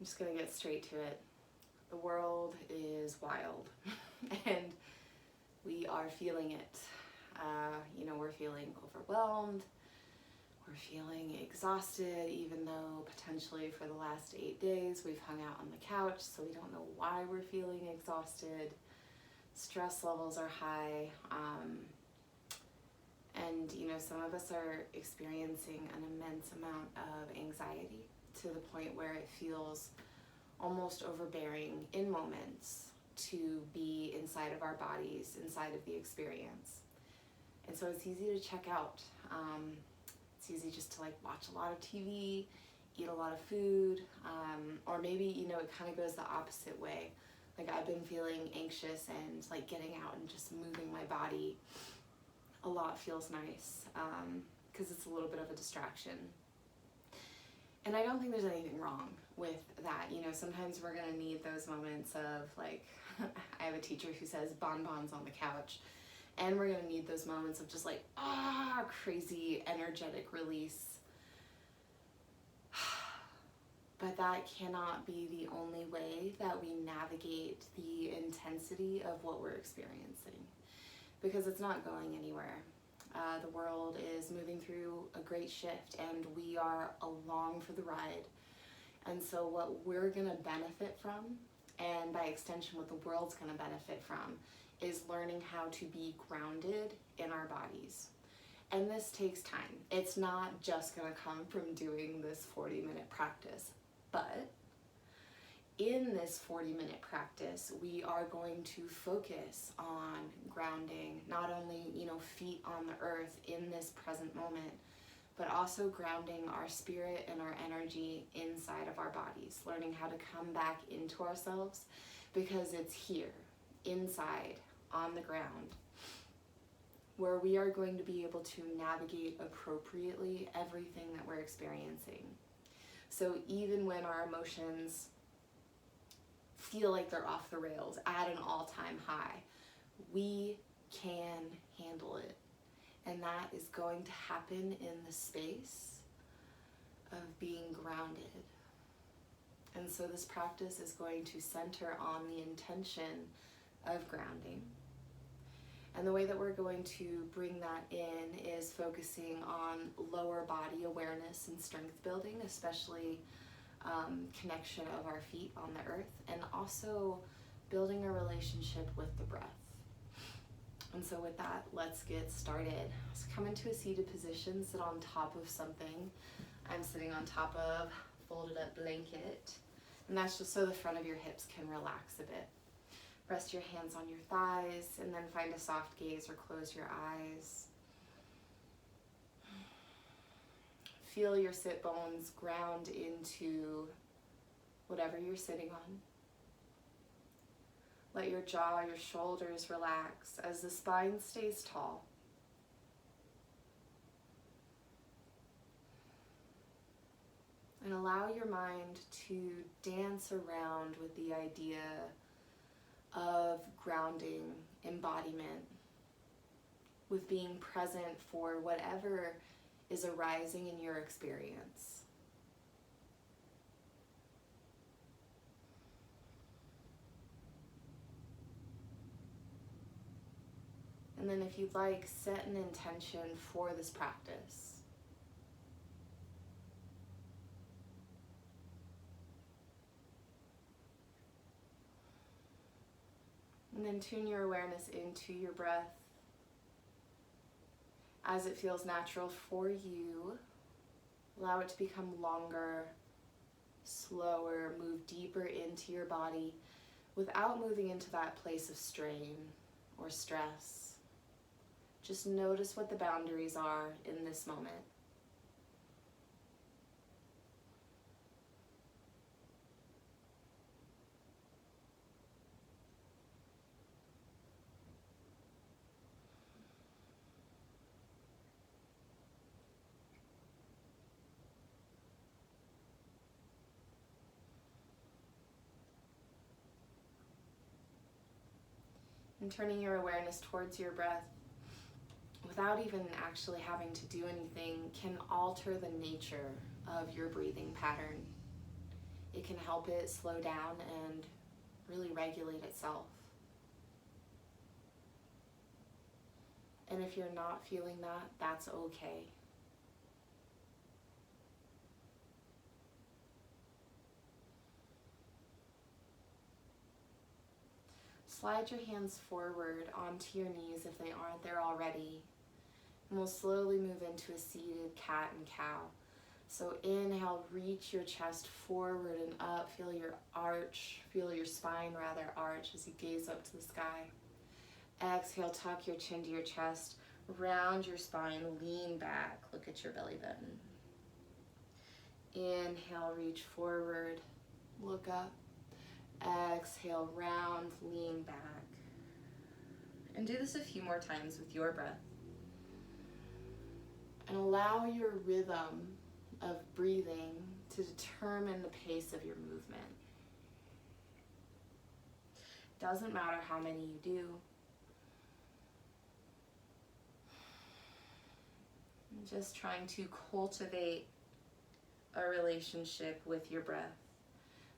I'm just gonna get straight to it. The world is wild and we are feeling it. We're feeling overwhelmed, we're feeling exhausted, even though potentially for the last 8 days we've hung out on the couch, so we don't know why we're feeling exhausted. Stress levels are high, and some of us are experiencing an immense amount of anxiety to the point where it feels almost overbearing in moments to be inside of our bodies, inside of the experience. And so it's easy to check out. It's easy just to watch a lot of TV, eat a lot of food, or maybe, it kind of goes the opposite way. I've been feeling anxious and getting out and just moving my body a lot feels nice, because it's a little bit of a distraction. And I don't think there's anything wrong with that. Sometimes we're gonna need those moments of I have a teacher who says bonbons on the couch, and we're gonna need those moments of just crazy energetic release. But that cannot be the only way that we navigate the intensity of what we're experiencing, because it's not going anywhere. The world is moving through a great shift and we are along for the ride. And so what we're gonna benefit from, and by extension what the world's gonna benefit from, is learning how to be grounded in our bodies. And this takes time. It's not just gonna come from doing this 40-minute practice, but in this 40-minute practice, we are going to focus on grounding, not only, feet on the earth in this present moment, but also grounding our spirit and our energy inside of our bodies, learning how to come back into ourselves, because it's here, inside, on the ground, where we are going to be able to navigate appropriately everything that we're experiencing. So even when our emotions feel like they're off the rails at an all-time high, we can handle it. And that is going to happen in the space of being grounded. And so this practice is going to center on the intention of grounding. And the way that we're going to bring that in is focusing on lower body awareness and strength building, especially connection of our feet on the earth, and also building a relationship with the breath. And so with that, let's get started. So come into a seated position, sit on top of something. I'm sitting on top of folded up blanket, and that's just so the front of your hips can relax a bit. Rest your hands on your thighs and then find a soft gaze or close your eyes. Feel your sit bones ground into whatever you're sitting on. Let your jaw, your shoulders relax as the spine stays tall. And allow your mind to dance around with the idea of grounding, embodiment, with being present for whatever is arising in your experience. And then if you'd like, set an intention for this practice. And then tune your awareness into your breath as it feels natural for you. Allow it to become longer, slower, move deeper into your body without moving into that place of strain or stress. Just notice what the boundaries are in this moment. And turning your awareness towards your breath without even actually having to do anything can alter the nature of your breathing pattern. it can help it slow down and really regulate itself. And if you're not feeling that, that's okay. Slide your hands forward onto your knees if they aren't there already. And we'll slowly move into a seated cat and cow. So inhale, reach your chest forward and up. Feel your spine arch as you gaze up to the sky. Exhale, tuck your chin to your chest, round your spine, lean back, look at your belly button. Inhale, reach forward, look up. Exhale, round, lean back. And do this a few more times with your breath. And allow your rhythm of breathing to determine the pace of your movement. Doesn't matter how many you do. Just trying to cultivate a relationship with your breath,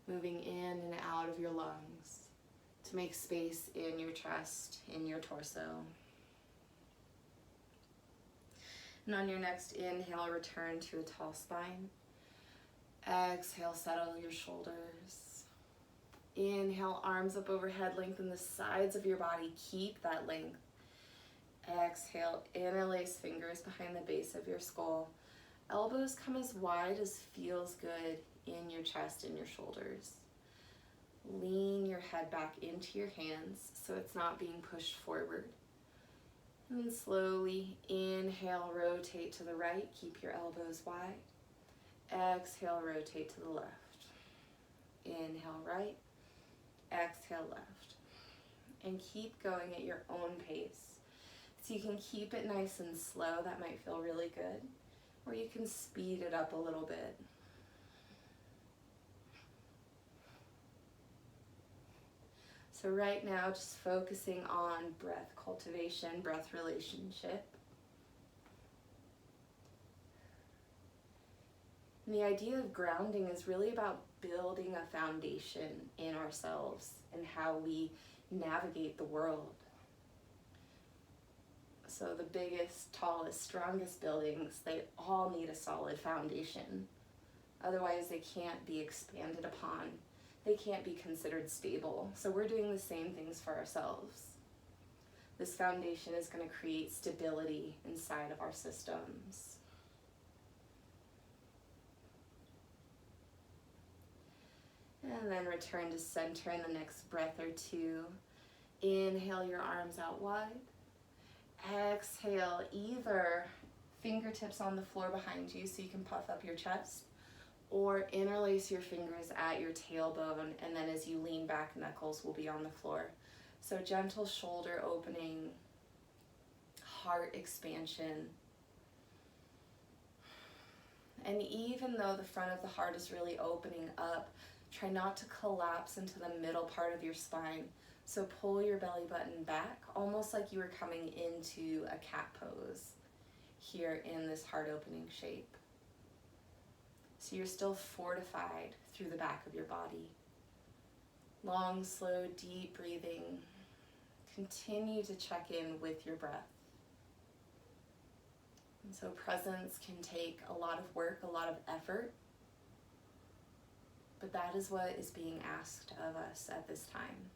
moving in and out of your lungs to make space in your chest, in your torso. And on your next inhale, return to a tall spine. Exhale, settle your shoulders. Inhale, arms up overhead, lengthen the sides of your body, keep that length. Exhale, interlace fingers behind the base of your skull. Elbows come as wide as feels good in your chest and your shoulders. Lean your head back into your hands so it's not being pushed forward. And then slowly inhale, rotate to the right, keep your elbows wide. Exhale, rotate to the left. Inhale, right. Exhale, left. And keep going at your own pace. So you can keep it nice and slow, that might feel really good. Or you can speed it up a little bit. So right now, just focusing on breath cultivation, breath relationship. And the idea of grounding is really about building a foundation in ourselves and how we navigate the world. So the biggest, tallest, strongest buildings, they all need a solid foundation. Otherwise, they can't be expanded upon. They can't be considered stable. So we're doing the same things for ourselves. This foundation is going to create stability inside of our systems. And then return to center in the next breath or two. Inhale your arms out wide. Exhale, either fingertips on the floor behind you so you can puff up your chest, or interlace your fingers at your tailbone, and then as you lean back, knuckles will be on the floor. So gentle shoulder opening, heart expansion. And even though the front of the heart is really opening up, try not to collapse into the middle part of your spine. So pull your belly button back, almost like you were coming into a cat pose here in this heart opening shape. So you're still fortified through the back of your body. Long, slow, deep breathing. Continue to check in with your breath. And so presence can take a lot of work, a lot of effort, but that is what is being asked of us at this time.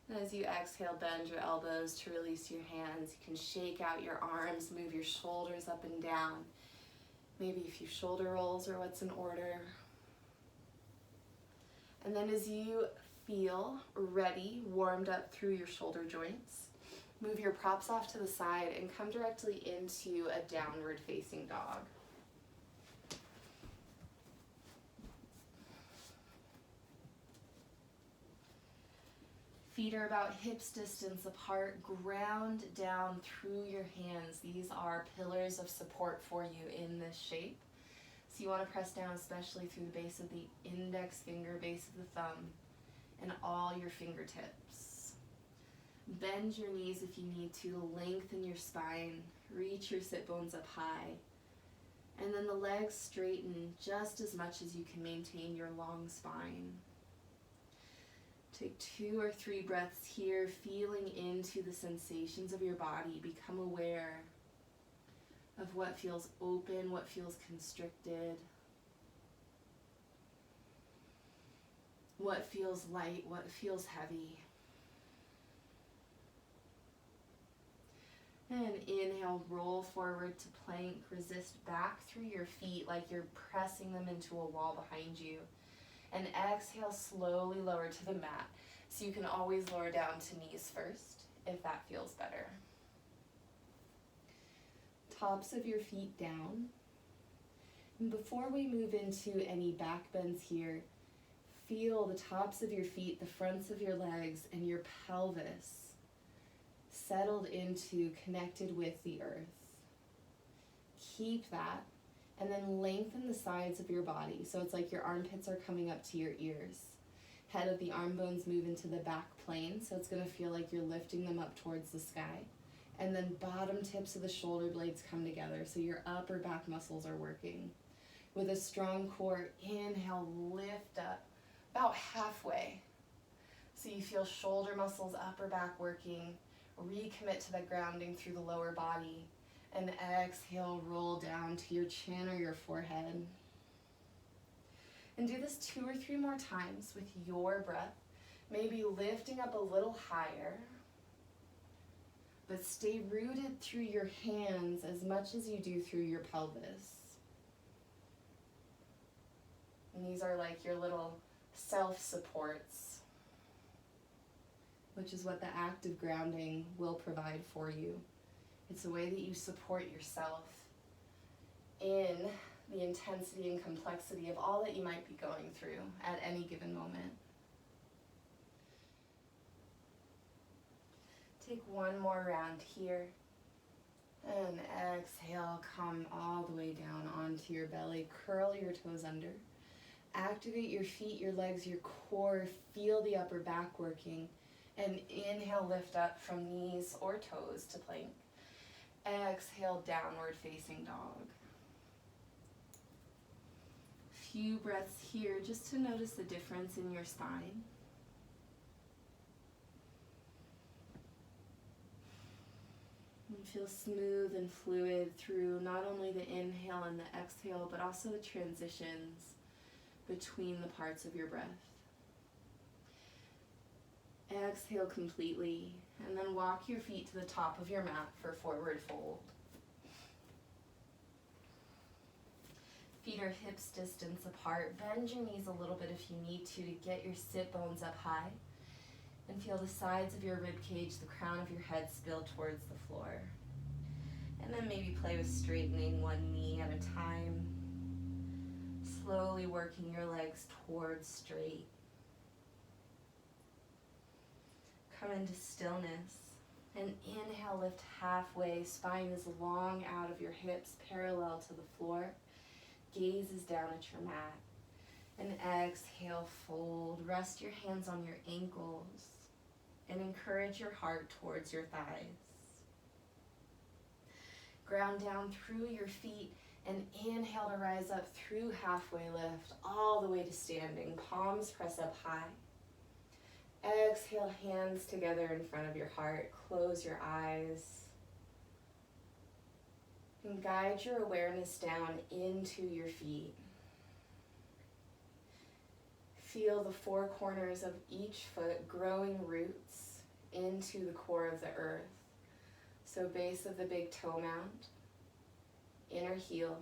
And as you exhale, bend your elbows to release your hands. You can shake out your arms, move your shoulders up and down. Maybe a few shoulder rolls or what's in order. And then as you feel ready, warmed up through your shoulder joints, move your props off to the side and come directly into a downward facing dog. Feet are about hips distance apart. Ground down through your hands. These are pillars of support for you in this shape. So you want to press down especially through the base of the index finger, base of the thumb, and all your fingertips. Bend your knees if you need to. Lengthen your spine. Reach your sit bones up high. And then the legs straighten just as much as you can maintain your long spine. Take 2 or 3 breaths here, feeling into the sensations of your body. Become aware of what feels open, what feels constricted, what feels light, what feels heavy. And inhale, roll forward to plank, resist back through your feet like you're pressing them into a wall behind you. And exhale, slowly lower to the mat. So you can always lower down to knees first, if that feels better. Tops of your feet down. And before we move into any back bends here, feel the tops of your feet, the fronts of your legs, and your pelvis settled into, connected with the earth. Keep that, and then lengthen the sides of your body. So it's like your armpits are coming up to your ears. Head of the arm bones move into the back plane, so it's going to feel like you're lifting them up towards the sky. And then bottom tips of the shoulder blades come together, so your upper back muscles are working. With a strong core, inhale, lift up about halfway. So you feel shoulder muscles, upper back working. Recommit to the grounding through the lower body. And exhale, roll down to your chin or your forehead. And do this 2 or 3 more times with your breath. Maybe lifting up a little higher. But stay rooted through your hands as much as you do through your pelvis. And these are like your little self-supports, which is what the act of grounding will provide for you. It's a way that you support yourself in the intensity and complexity of all that you might be going through at any given moment. Take one more round here. And exhale, come all the way down onto your belly. Curl your toes under. Activate your feet, your legs, your core. Feel the upper back working. And inhale, lift up from knees or toes to plank. Exhale, downward facing dog. Few breaths here just to notice the difference in your spine. And feel smooth and fluid through not only the inhale and the exhale, but also the transitions between the parts of your breath. Exhale completely, and then walk your feet to the top of your mat for forward fold. Feet are hips distance apart. Bend your knees a little bit if you need to get your sit bones up high. And feel the sides of your rib cage, the crown of your head spill towards the floor. And then maybe play with straightening one knee at a time. Slowly working your legs towards straight. Come into stillness. And inhale, lift halfway. Spine is long out of your hips, parallel to the floor. Gaze is down at your mat. And exhale, fold. Rest your hands on your ankles. And encourage your heart towards your thighs. Ground down through your feet and inhale to rise up through halfway lift all the way to standing. Palms press up high. Exhale, hands together in front of your heart. Close your eyes. And guide your awareness down into your feet. Feel the 4 corners of each foot growing roots into the core of the earth. So base of the big toe mound, inner heel,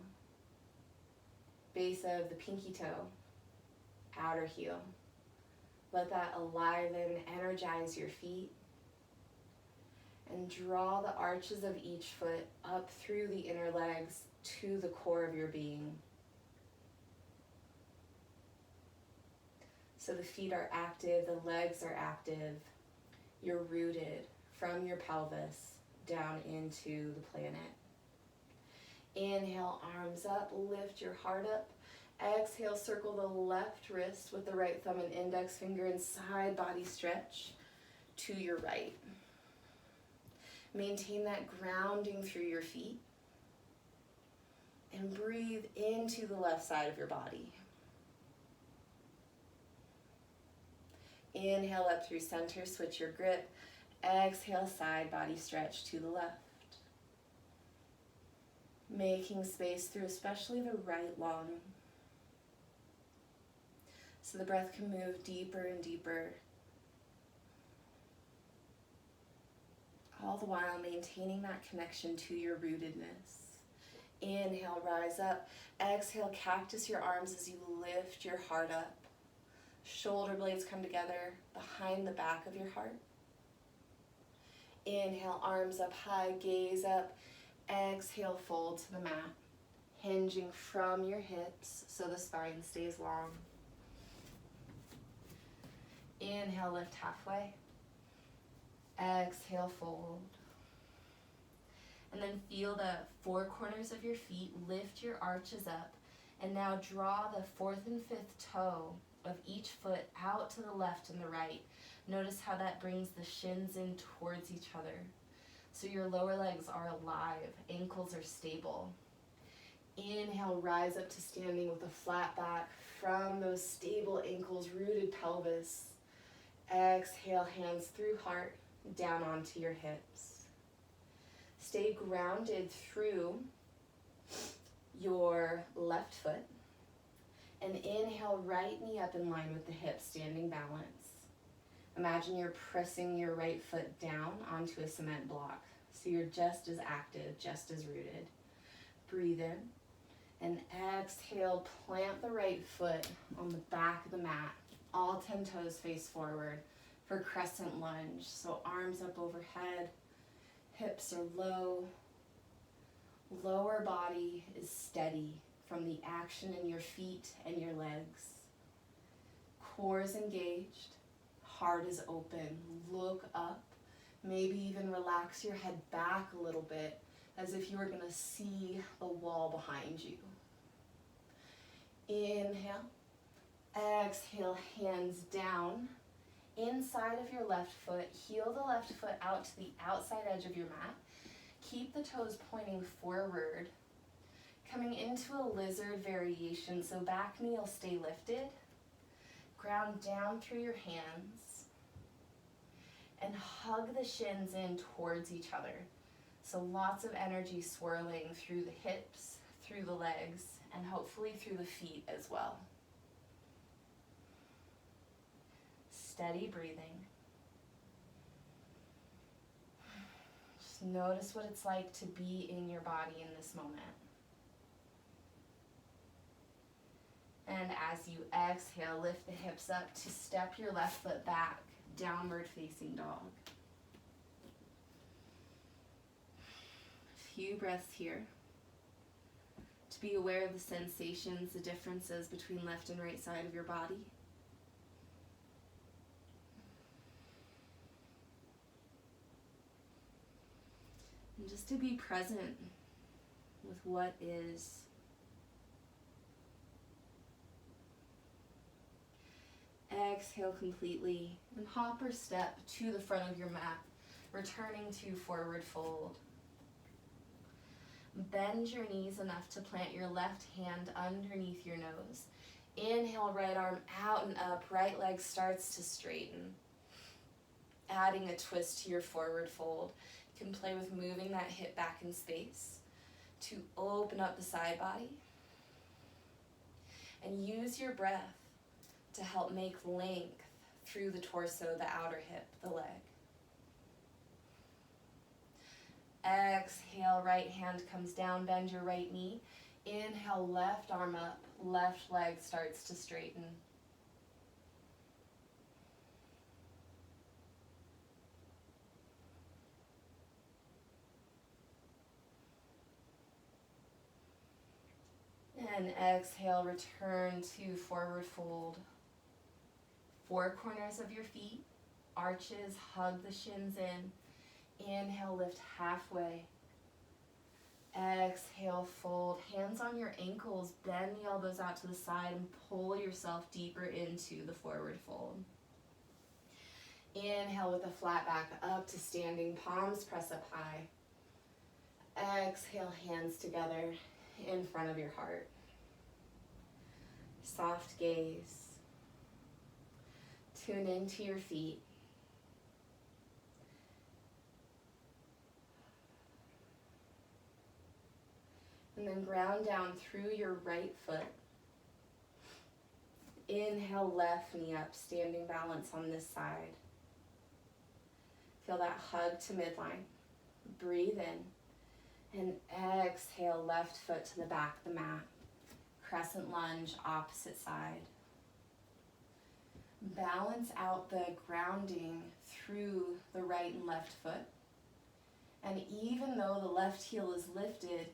base of the pinky toe, outer heel. Let that aliven, energize your feet. And draw the arches of each foot up through the inner legs to the core of your being. So the feet are active, the legs are active. You're rooted from your pelvis down into the planet. Inhale, arms up, lift your heart up. Exhale, circle the left wrist with the right thumb and index finger and side body stretch to your right. Maintain that grounding through your feet. And breathe into the left side of your body. Inhale up through center, switch your grip. Exhale, side body stretch to the left. Making space through especially the right lung, so the breath can move deeper and deeper, all the while maintaining that connection to your rootedness. Inhale, rise up. Exhale, cactus your arms as you lift your heart up. Shoulder blades come together behind the back of your heart. Inhale, arms up high, gaze up. Exhale, fold to the mat, hinging from your hips so the spine stays long. Inhale, lift halfway. Exhale, fold. And then feel the four corners of your feet, lift your arches up, and now draw the fourth and fifth toe of each foot out to the left and the right. Notice how that brings the shins in towards each other. So your lower legs are alive, ankles are stable. Inhale, rise up to standing with a flat back from those stable ankles, rooted pelvis. Exhale, hands through heart, down onto your hips. Stay grounded through your left foot. And inhale, right knee up in line with the hips, standing balance. Imagine you're pressing your right foot down onto a cement block, so you're just as active, just as rooted. Breathe in, and exhale, plant the right foot on the back of the mat. All 10 toes face forward for Crescent Lunge. So arms up overhead, hips are low, lower body is steady from the action in your feet and your legs. Core is engaged. Heart is open. Look up. Maybe even relax your head back a little bit as if you were going to see the wall behind you. Inhale. Exhale, hands down. Inside of your left foot. Heel the left foot out to the outside edge of your mat. Keep the toes pointing forward. Coming into a lizard variation, so back knee will stay lifted. Ground down through your hands. And hug the shins in towards each other. So lots of energy swirling through the hips, through the legs, and hopefully through the feet as well. Steady breathing. Just notice what it's like to be in your body in this moment. And as you exhale, lift the hips up to step your left foot back. Downward facing dog. A few breaths here. To be aware of the sensations, the differences between left and right side of your body. And just to be present with what is. Exhale completely and hop or step to the front of your mat, returning to forward fold. Bend your knees enough to plant your left hand underneath your nose. Inhale, right arm out and up, right leg starts to straighten. Adding a twist to your forward fold. You can play with moving that hip back in space to open up the side body. And use your breath to help make length through the torso, the outer hip, the leg. Exhale, right hand comes down, bend your right knee. Inhale, left arm up, left leg starts to straighten. And exhale, return to forward fold. Four corners of your feet, arches, hug the shins in. Inhale, lift halfway. Exhale, fold. Hands on your ankles, bend the elbows out to the side and pull yourself deeper into the forward fold. Inhale with a flat back up to standing, palms press up high. Exhale, hands together. in front of your heart. Soft gaze. Tune into your feet. And then ground down through your right foot. Inhale, left knee up, standing balance on this side. Feel that hug to midline. Breathe in. And exhale, left foot to the back of the mat. Crescent lunge, opposite side. Balance out the grounding through the right and left foot. And even though the left heel is lifted,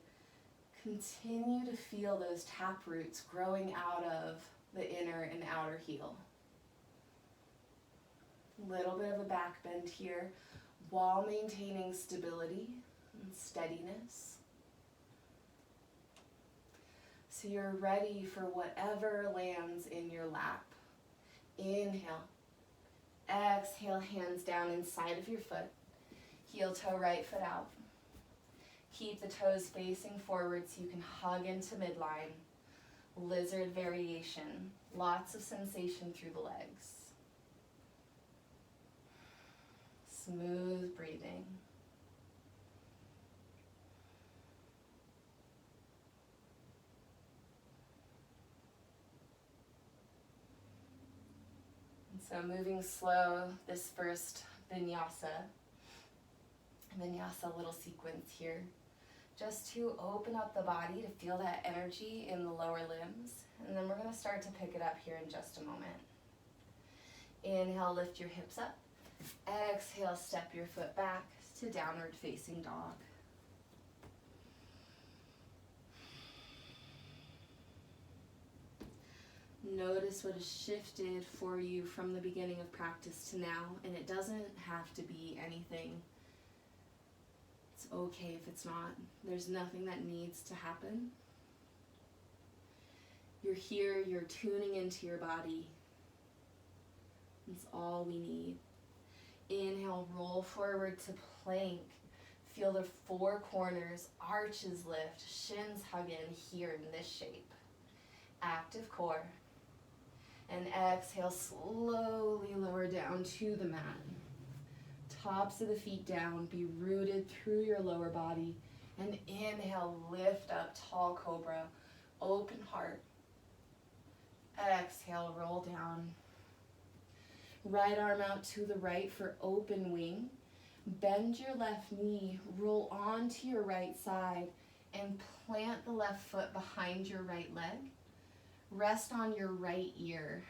continue to feel those tap roots growing out of the inner and outer heel. Little bit of a back bend here while maintaining stability and steadiness. So you're ready for whatever lands in your lap. Inhale. Exhale, hands down inside of your foot. Heel toe right foot out. Keep the toes facing forward so you can hug into midline. Lizard variation. Lots of sensation through the legs. Smooth breathing. And so moving slow, this first vinyasa little sequence here, just to open up the body to feel that energy in the lower limbs. And then we're going to start to pick it up here in just a moment. Inhale, lift your hips up. Exhale, step your foot back to downward facing dog. Notice what has shifted for you from the beginning of practice to now, and it doesn't have to be anything. It's okay if it's not. There's nothing that needs to happen. You're here, you're tuning into your body. That's all we need. Inhale, roll forward to plank. Feel the four corners, arches lift, shins hug in here in this shape. Active core. And exhale, slowly lower down to the mat. Tops of the feet down, be rooted through your lower body. And inhale, lift up, tall cobra, open heart. Exhale, roll down. Right arm out to the right for open wing. Bend your left knee, roll onto your right side, and plant the left foot behind your right leg. Rest on your right ear.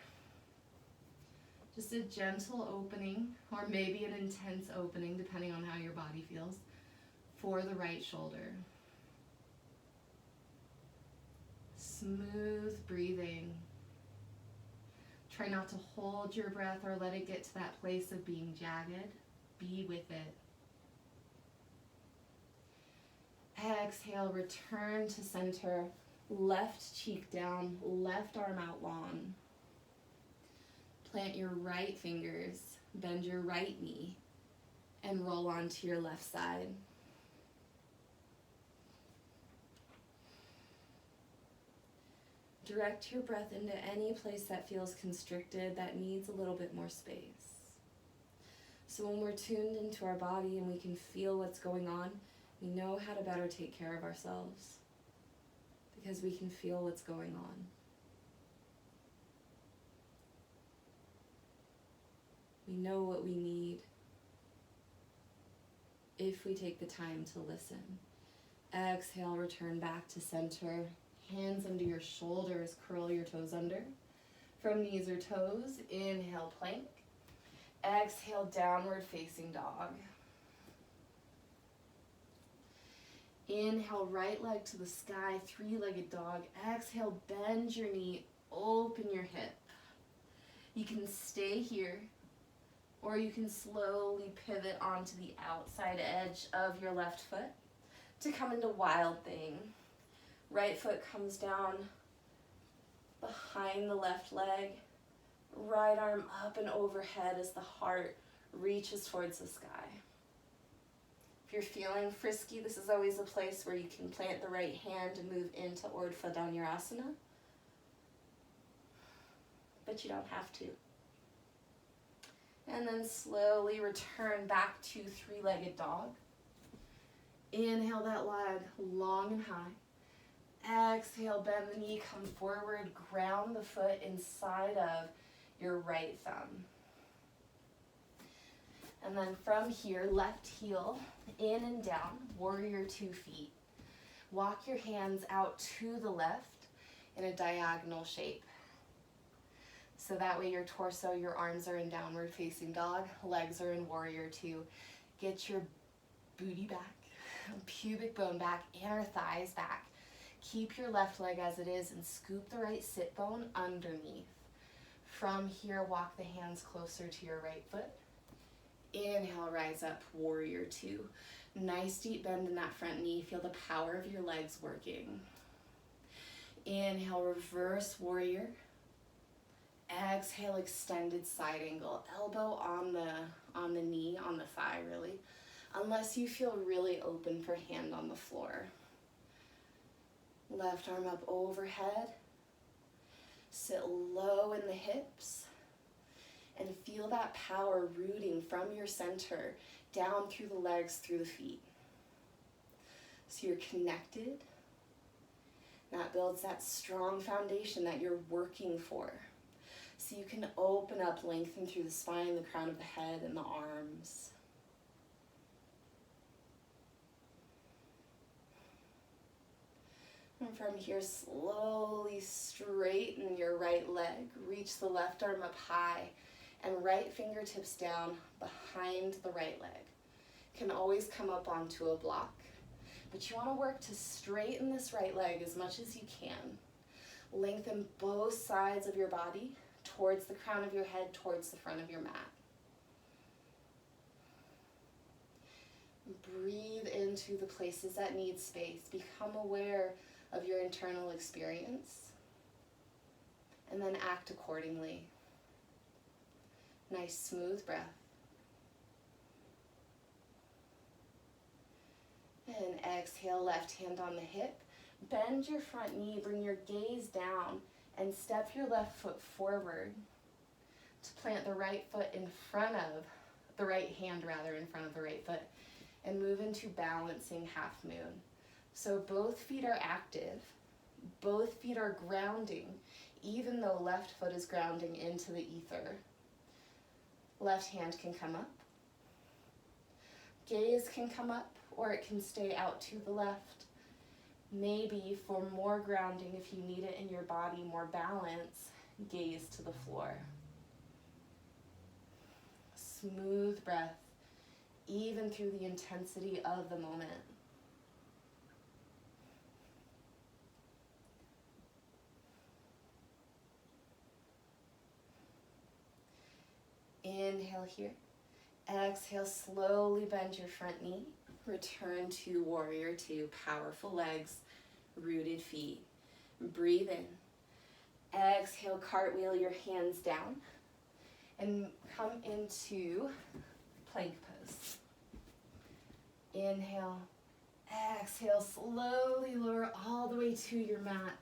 Just a gentle opening, or maybe an intense opening, depending on how your body feels, for the right shoulder. Smooth breathing. Try not to hold your breath or let it get to that place of being jagged. Be with it. Exhale, return to center. Left cheek down, left arm out long. Plant your right fingers, bend your right knee, and roll onto your left side. Direct your breath into any place that feels constricted, that needs a little bit more space. So when we're tuned into our body and we can feel what's going on, we know how to better take care of ourselves because we can feel what's going on. We know what we need if we take the time to listen. Exhale, return back to center. Hands under your shoulders, curl your toes under. From knees or toes, inhale, plank. Exhale, downward facing dog. Inhale, right leg to the sky, three-legged dog. Exhale, bend your knee, open your hip. You can stay here, or you can slowly pivot onto the outside edge of your left foot to come into wild thing. Right foot comes down behind the left leg. Right arm up and overhead as the heart reaches towards the sky. If you're feeling frisky, this is always a place where you can plant the right hand and move into Urdhva Dhanurasana. But you don't have to. And then slowly return back to three-legged dog. Inhale that leg long and high. Exhale, bend the knee, come forward, ground the foot inside of your right thumb. And then from here, left heel, in and down, warrior 2 feet. Walk your hands out to the left in a diagonal shape. So that way your torso, your arms are in downward facing dog, legs are in warrior 2. Get your booty back, pubic bone back, inner thighs back. Keep your left leg as it is and scoop the right sit bone underneath. From here, walk the hands closer to your right foot. Inhale, rise up, warrior 2. Nice deep bend in that front knee. Feel the power of your legs working. Inhale, reverse warrior. Exhale, extended side angle. Elbow on the knee, on the thigh really. Unless you feel really open for hand on the floor. Left arm up overhead. Sit low in the hips. And feel that power rooting from your center down through the legs, through the feet. So you're connected. That builds that strong foundation that you're working for. So you can open up, lengthen through the spine, the crown of the head, and the arms. And from here, slowly straighten your right leg. Reach the left arm up high and right fingertips down behind the right leg. Can always come up onto a block. But you want to work to straighten this right leg as much as you can. Lengthen both sides of your body towards the crown of your head, towards the front of your mat. Breathe into the places that need space. Become aware of your internal experience. And then act accordingly. Nice smooth breath. And exhale, left hand on the hip. Bend your front knee, bring your gaze down, and step your left foot forward to plant the right foot in front of, the right hand rather, in front of the right foot, and move into balancing half moon. So both feet are active, both feet are grounding, even though left foot is grounding into the ether. Left hand can come up, gaze can come up, or it can stay out to the left. Maybe for more grounding, if you need it in your body, more balance, gaze to the floor. Smooth breath, even through the intensity of the moment. Inhale here. Exhale, slowly bend your front knee. Return to warrior 2, powerful legs, rooted feet. Breathe in. Exhale, cartwheel your hands down and come into plank pose. Inhale. Exhale, slowly lower all the way to your mat,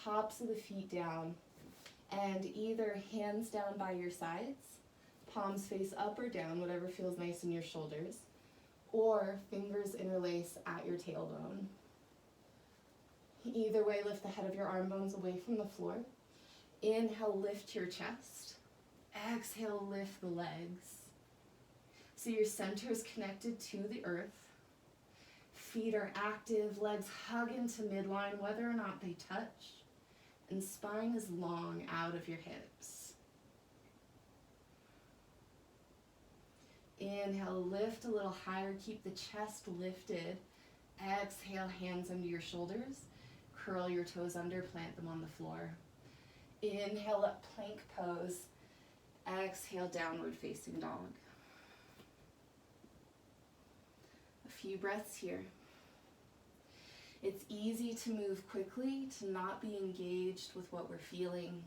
tops of the feet down, and either hands down by your sides, palms face up or down, whatever feels nice in your shoulders, or fingers interlace at your tailbone. Either way, lift the head of your arm bones away from the floor. Inhale, lift your chest. Exhale, lift the legs. So your center is connected to the earth. Feet are active, legs hug into midline, whether or not they touch. And spine is long out of your hips. Inhale, lift a little higher, keep the chest lifted. Exhale, hands under your shoulders. Curl your toes under, plant them on the floor. Inhale, up plank pose. Exhale, downward facing dog. A few breaths here. It's easy to move quickly, to not be engaged with what we're feeling.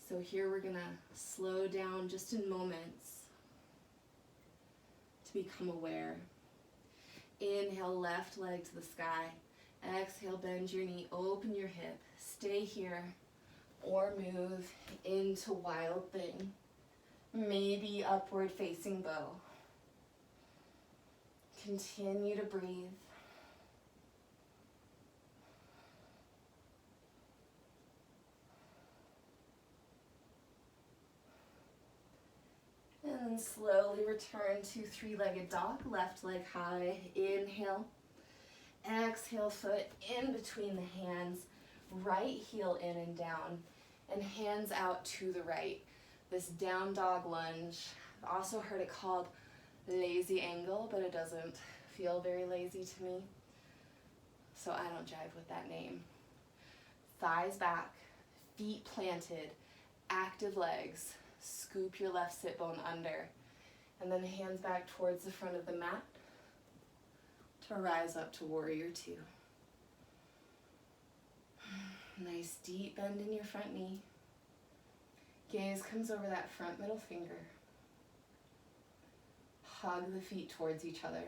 So here we're gonna slow down just in moments to become aware. Inhale, left leg to the sky. Exhale, bend your knee, open your hip. Stay here or move into wild thing. Maybe upward facing bow. Continue to breathe. And then slowly return to three-legged dog, left leg high. Inhale. Exhale, foot in between the hands, right heel in and down, and hands out to the right. This down dog lunge. I've also heard it called lazy angle, but it doesn't feel very lazy to me, so I don't jive with that name. Thighs back, feet planted, active legs. Scoop your left sit bone under, and then hands back towards the front of the mat to rise up to warrior two. Nice deep bend in your front knee. Gaze comes over that front middle finger. Hug the feet towards each other.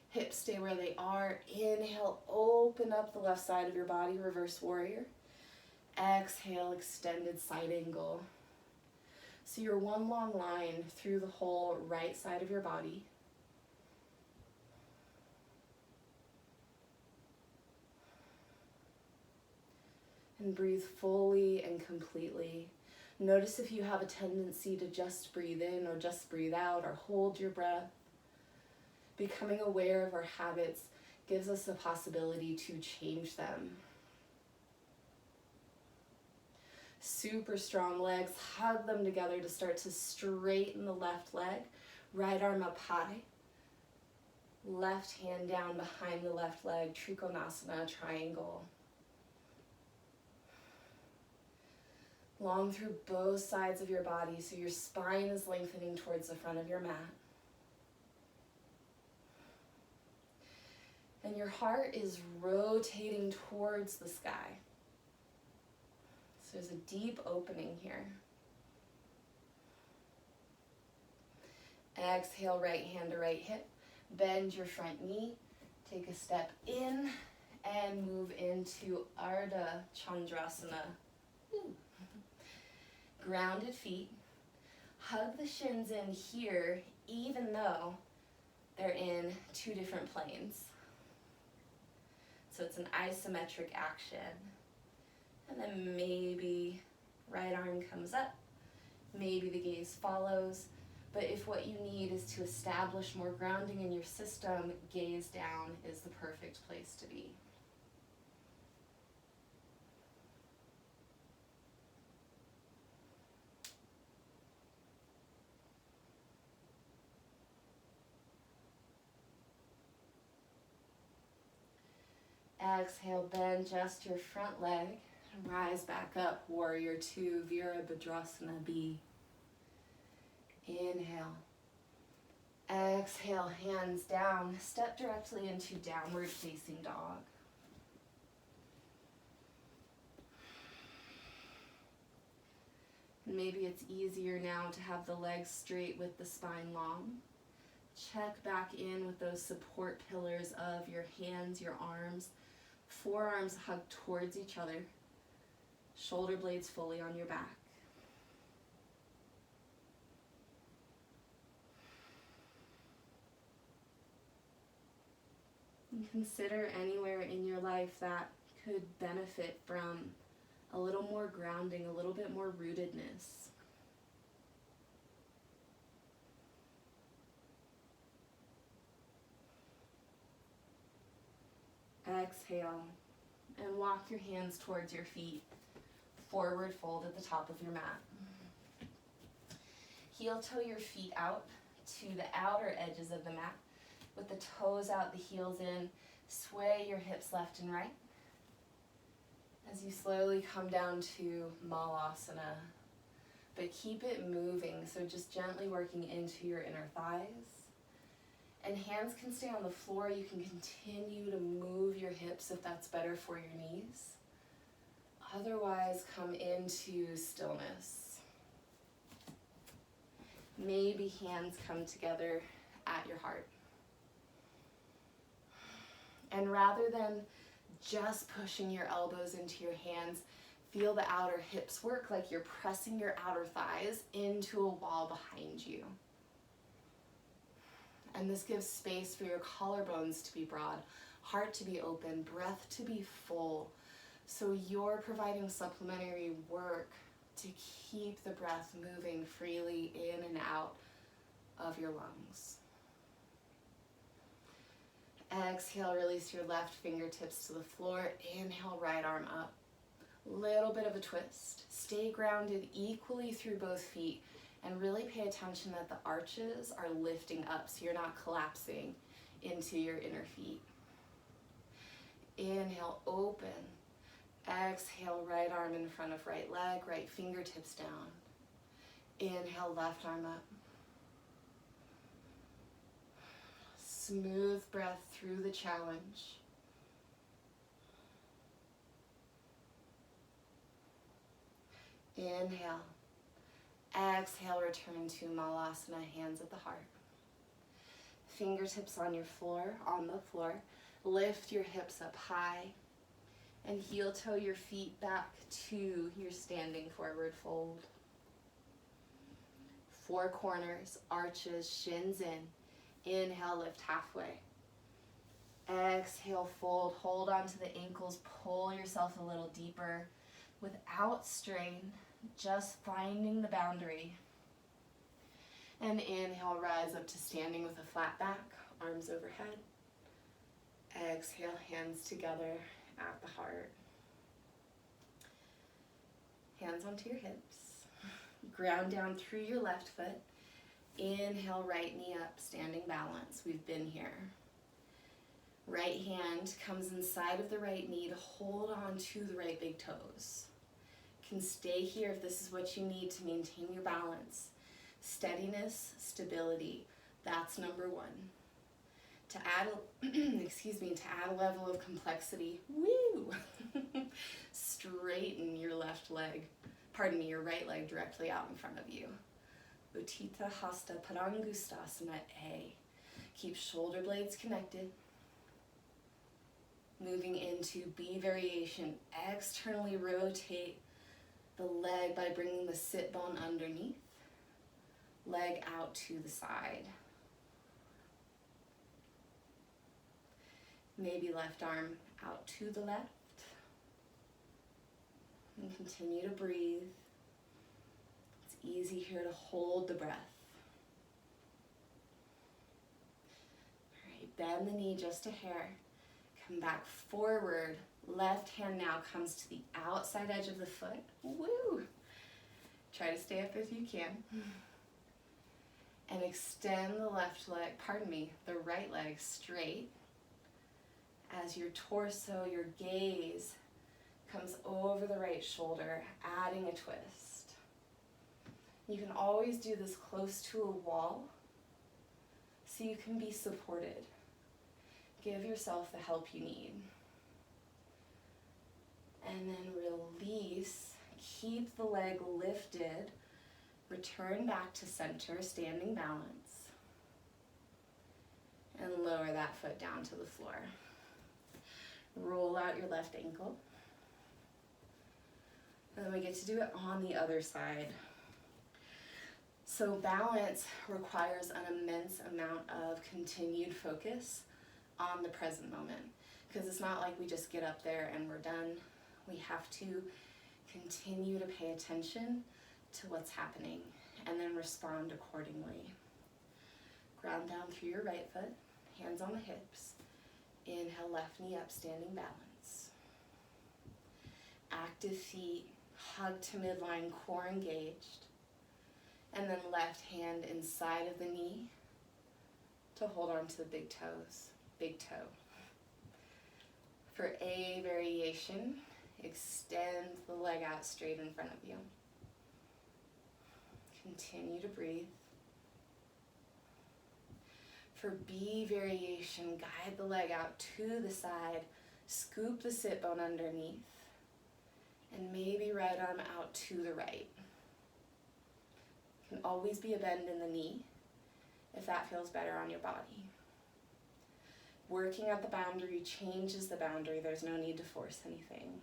Hips stay where they are. Inhale, open up the left side of your body, reverse warrior. Exhale, extended side angle. So you're one long line through the whole right side of your body. And breathe fully and completely. Notice if you have a tendency to just breathe in or just breathe out or hold your breath. Becoming aware of our habits gives us the possibility to change them. Super strong legs, hug them together to start to straighten the left leg. Right arm up high. Left hand down behind the left leg, Trikonasana Triangle. Long through both sides of your body, so your spine is lengthening towards the front of your mat. And your heart is rotating towards the sky. So there's a deep opening here. Exhale, right hand to right hip. Bend your front knee. Take a step in and move into Ardha Chandrasana. Grounded feet. Hug the shins in here, even though they're in two different planes. So it's an isometric action. And then maybe right arm comes up, maybe the gaze follows. But if what you need is to establish more grounding in your system, gaze down is the perfect place to be. Exhale, bend just your front leg. And rise back up, warrior two, Virabhadrasana B. Inhale. Exhale, hands down. Step directly into downward facing dog. Maybe it's easier now to have the legs straight with the spine long. Check back in with those support pillars of your hands, your arms. Forearms hug towards each other. Shoulder blades fully on your back. And consider anywhere in your life that could benefit from a little more grounding, a little bit more rootedness. Exhale, and walk your hands towards your feet. Forward fold at the top of your mat. Heel toe your feet out to the outer edges of the mat. With the toes out, the heels in. Sway your hips left and right. As you slowly come down to Malasana. But keep it moving, so just gently working into your inner thighs. And hands can stay on the floor. You can continue to move your hips if that's better for your knees. Otherwise, come into stillness. Maybe hands come together at your heart. And rather than just pushing your elbows into your hands, feel the outer hips work like you're pressing your outer thighs into a wall behind you. And this gives space for your collarbones to be broad, heart to be open, breath to be full. So you're providing supplementary work to keep the breath moving freely in and out of your lungs. Exhale, release your left fingertips to the floor. Inhale, right arm up. Little bit of a twist. Stay grounded equally through both feet and really pay attention that the arches are lifting up so you're not collapsing into your inner feet. Inhale, open. Exhale, right arm in front of right leg, right fingertips down. Inhale, left arm up. Smooth breath through the challenge. Inhale. Exhale, return to Malasana, hands at the heart. Fingertips on the floor. Lift your hips up high and heel toe your feet back to your standing forward fold. Four corners, arches, shins in. Inhale, lift halfway. Exhale, fold, hold onto the ankles, pull yourself a little deeper without strain, just finding the boundary. And inhale, rise up to standing with a flat back, arms overhead. Exhale, hands together at the heart. Hands onto your hips. Ground down through your left foot. Inhale, right knee up, standing balance. We've been here. Right hand comes inside of the right knee to hold on to the right big toes. You can stay here if this is what you need to maintain your balance. Steadiness, stability, that's number one. To add, to add a level of complexity, straighten your your right leg directly out in front of you. Utthita Hasta Padangusthasana A. Keep shoulder blades connected. Moving into B variation, externally rotate the leg by bringing the sit bone underneath. Leg out to the side. Maybe left arm out to the left. And continue to breathe. It's easy here to hold the breath. All right, bend the knee just a hair. Come back forward. Left hand now comes to the outside edge of the foot. Woo! Try to stay up if you can. And extend the the right leg straight as your torso, your gaze comes over the right shoulder, adding a twist. You can always do this close to a wall so you can be supported. Give yourself the help you need. And then release, keep the leg lifted, return back to center, standing balance, and lower that foot down to the floor. Roll out your left ankle. And then we get to do it on the other side. So balance requires an immense amount of continued focus on the present moment, because it's not like we just get up there and we're done. We have to continue to pay attention to what's happening and then respond accordingly. Ground down through your right foot, hands on the hips. Inhale, left knee up, standing balance. Active feet, hug to midline, core engaged. And then left hand inside of the knee to hold on to the big toes, big toe. For A variation, extend the leg out straight in front of you. Continue to breathe. For B variation, guide the leg out to the side, scoop the sit bone underneath, and maybe right arm out to the right. Can always be a bend in the knee if that feels better on your body. Working at the boundary changes the boundary. There's no need to force anything.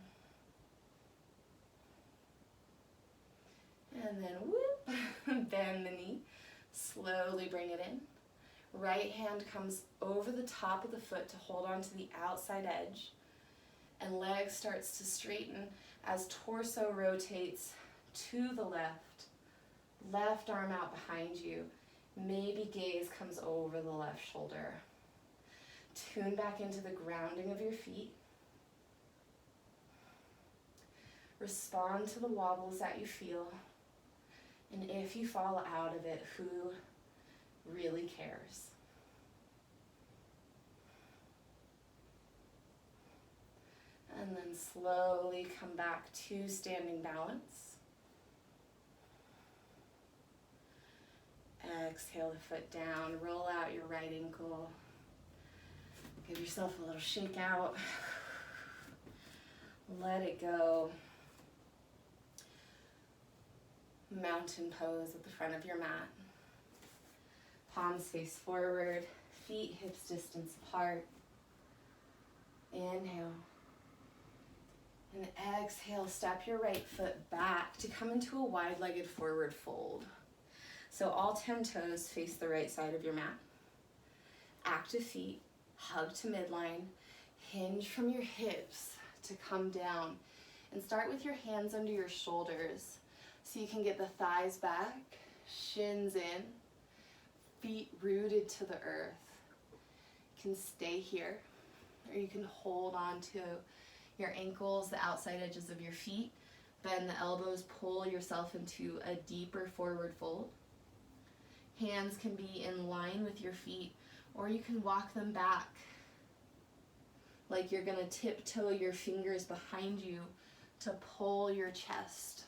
And then whoop, bend the knee. Slowly bring it in. Right hand comes over the top of the foot to hold on to the outside edge. And leg starts to straighten as torso rotates to the left. Left arm out behind you. Maybe gaze comes over the left shoulder. Tune back into the grounding of your feet. Respond to the wobbles that you feel. And if you fall out of it, who really cares? And then slowly come back to standing balance. Exhale the foot down, roll out your right ankle. Give yourself a little shake out. Let it go. Mountain pose at the front of your mat. Palms face forward, feet hips distance apart. Inhale. And exhale, step your right foot back to come into a wide-legged forward fold. So all 10 toes face the right side of your mat. Active feet, hug to midline, hinge from your hips to come down. And start with your hands under your shoulders so you can get the thighs back, shins in, feet rooted to the earth. You can stay here, or you can hold on to your ankles, the outside edges of your feet. Bend the elbows, pull yourself into a deeper forward fold. Hands can be in line with your feet, or you can walk them back like you're gonna tiptoe your fingers behind you to pull your chest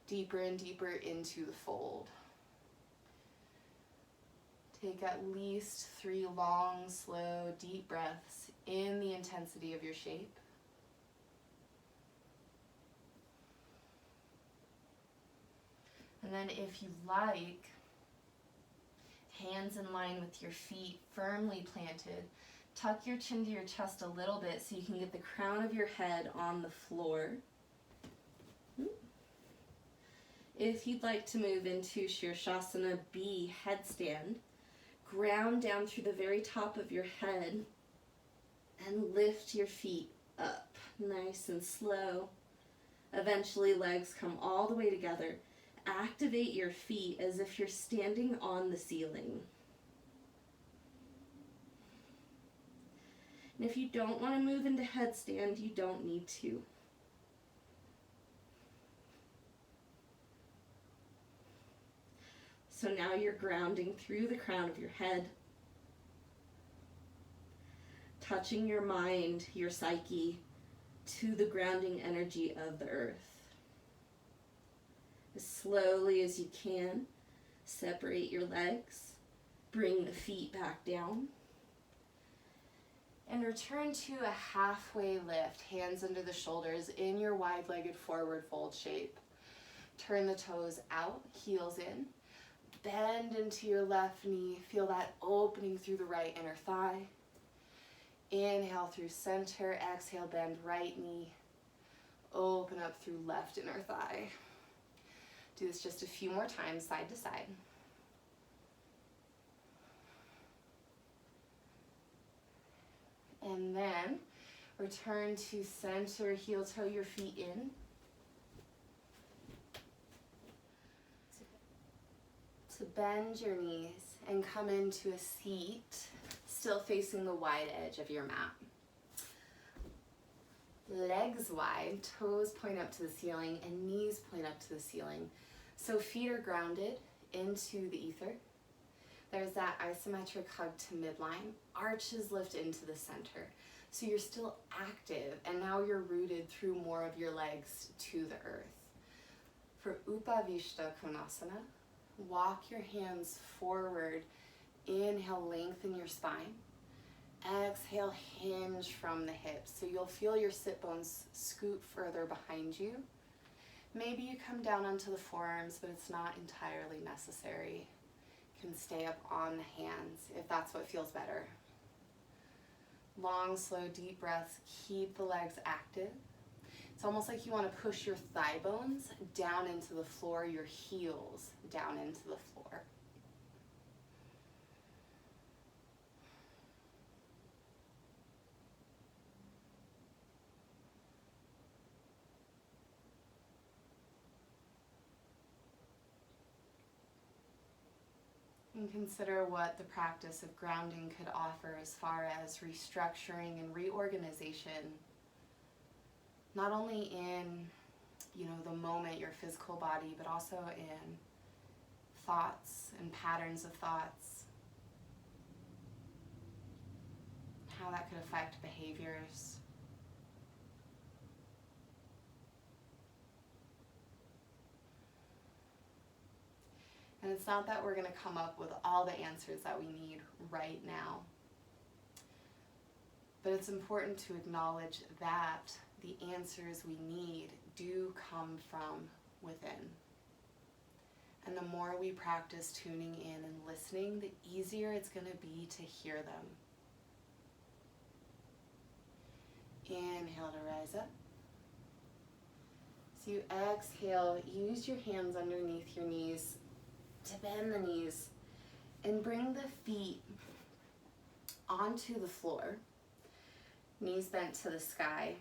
deeper and deeper into the fold. Take at least 3 long, slow, deep breaths in the intensity of your shape. And then if you like, hands in line with your feet firmly planted, tuck your chin to your chest a little bit so you can get the crown of your head on the floor. If you'd like to move into Shirshasana B Headstand, ground down through the very top of your head and lift your feet up, nice and slow. Eventually legs come all the way together. Activate your feet as if you're standing on the ceiling. And if you don't want to move into headstand, you don't need to. So now you're grounding through the crown of your head, touching your mind, your psyche, to the grounding energy of the earth. As slowly as you can, separate your legs, bring the feet back down, and return to a halfway lift, hands under the shoulders in your wide-legged forward fold shape. Turn the toes out, heels in, bend into your left knee, feel that opening through the right inner thigh. Inhale through center, exhale, bend right knee, open up through left inner thigh. Do this just a few more times, side to side. And then return to center, heel toe your feet in. So bend your knees and come into a seat, still facing the wide edge of your mat. Legs wide, toes point up to the ceiling, and knees point up to the ceiling. So feet are grounded into the ether. There's that isometric hug to midline. Arches lift into the center. So you're still active, and now you're rooted through more of your legs to the earth. For Upavishta Konasana, walk your hands forward. Inhale, lengthen your spine. Exhale, hinge from the hips. So you'll feel your sit bones scoot further behind you. Maybe you come down onto the forearms, but it's not entirely necessary. You can stay up on the hands if that's what feels better. Long, slow, deep breaths. Keep the legs active. It's almost like you want to push your thigh bones down into the floor, your heels down into the floor. And consider what the practice of grounding could offer as far as restructuring and reorganization, not only in, the moment, your physical body, but also in thoughts and patterns of thoughts, how that could affect behaviors. And it's not that we're going to come up with all the answers that we need right now, but it's important to acknowledge that the answers we need do come from within. And the more we practice tuning in and listening, the easier it's going to be to hear them. Inhale to rise up. So you exhale, use your hands underneath your knees to bend the knees and bring the feet onto the floor, knees bent to the sky,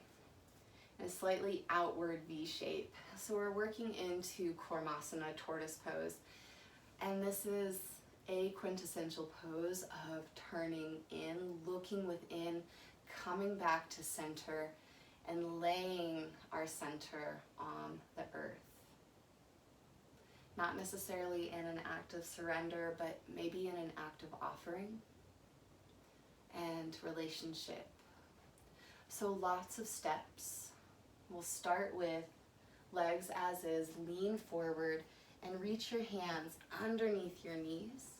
in a slightly outward V shape. So we're working into Kormasana, Tortoise pose, and this is a quintessential pose of turning in, looking within, coming back to center, and laying our center on the earth. Not necessarily in an act of surrender, but maybe in an act of offering and relationship. So lots of steps. We'll start with legs as is, lean forward and reach your hands underneath your knees.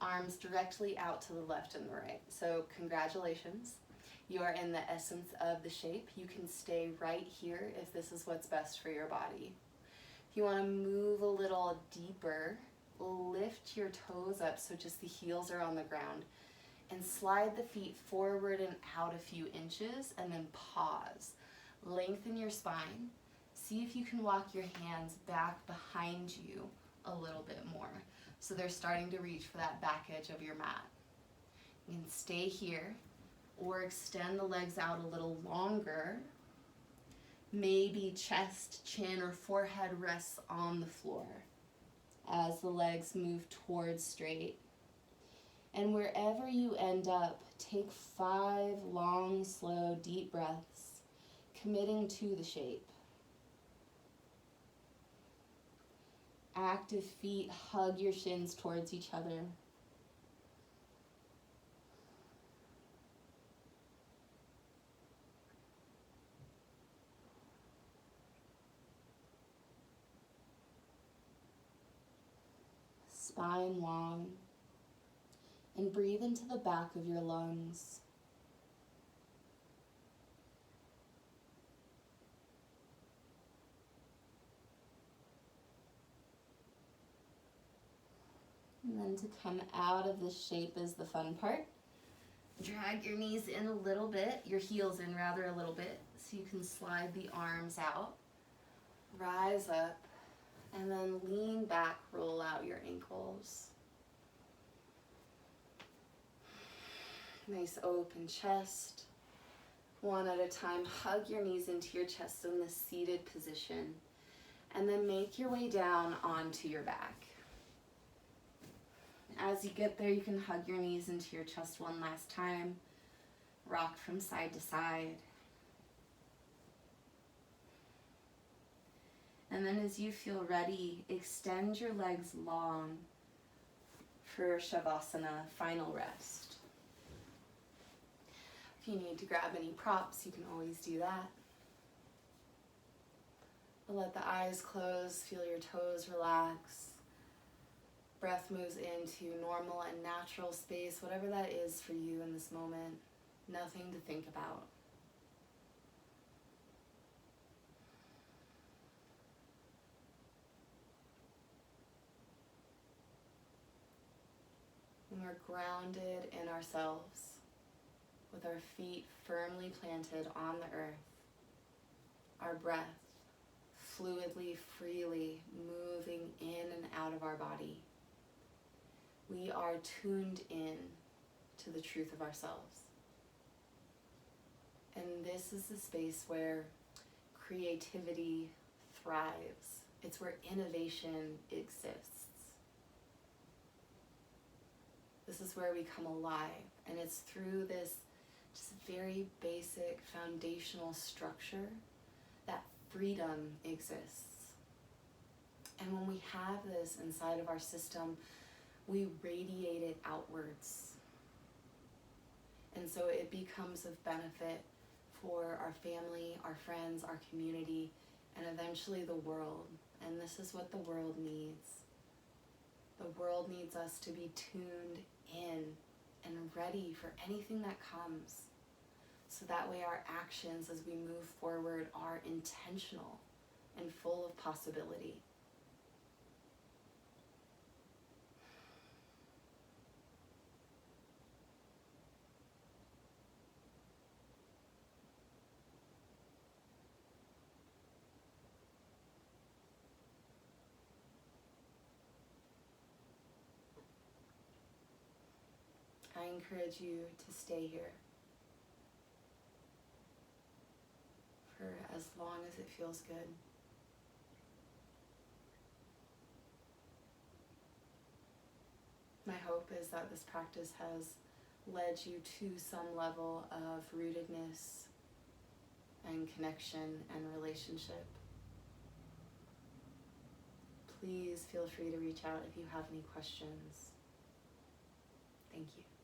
Arms directly out to the left and the right. So congratulations. You are in the essence of the shape. You can stay right here if this is what's best for your body. If you want to move a little deeper, lift your toes up so just the heels are on the ground and slide the feet forward and out a few inches and then pause. Lengthen your spine. See if you can walk your hands back behind you a little bit more so they're starting to reach for that back edge of your mat. You can stay here or extend the legs out a little longer. Maybe chest, chin, or forehead rests on the floor as the legs move towards straight. And wherever you end up, take 5 long, slow, deep breaths, committing to the shape. Active feet, hug your shins towards each other. Spine long, and breathe into the back of your lungs. And then to come out of this shape is the fun part. Drag your knees in a little bit, your heels in rather a little bit, so you can slide the arms out. Rise up. And then lean back, roll out your ankles. Nice open chest. One at a time, hug your knees into your chest in this seated position. And then make your way down onto your back. As you get there, you can hug your knees into your chest one last time. Rock from side to side. And then as you feel ready, extend your legs long for Shavasana, final rest. If you need to grab any props, you can always do that. But let the eyes close, feel your toes relax. Breath moves into normal and natural space, whatever that is for you in this moment. Nothing to think about. are grounded in ourselves, with our feet firmly planted on the earth, our breath fluidly, freely moving in and out of our body. We are tuned in to the truth of ourselves. And this is the space where creativity thrives. It's where innovation exists. This is where we come alive, and it's through this just very basic foundational structure that freedom exists. And when we have this inside of our system, we radiate it outwards. And so it becomes of benefit for our family, our friends, our community, and eventually the world. And this is what the world needs. The world needs us to be tuned in and ready for anything that comes. So that way our actions as we move forward are intentional and full of possibility. I encourage you to stay here for as long as it feels good. My hope is that this practice has led you to some level of rootedness and connection and relationship. Please feel free to reach out if you have any questions. Thank you.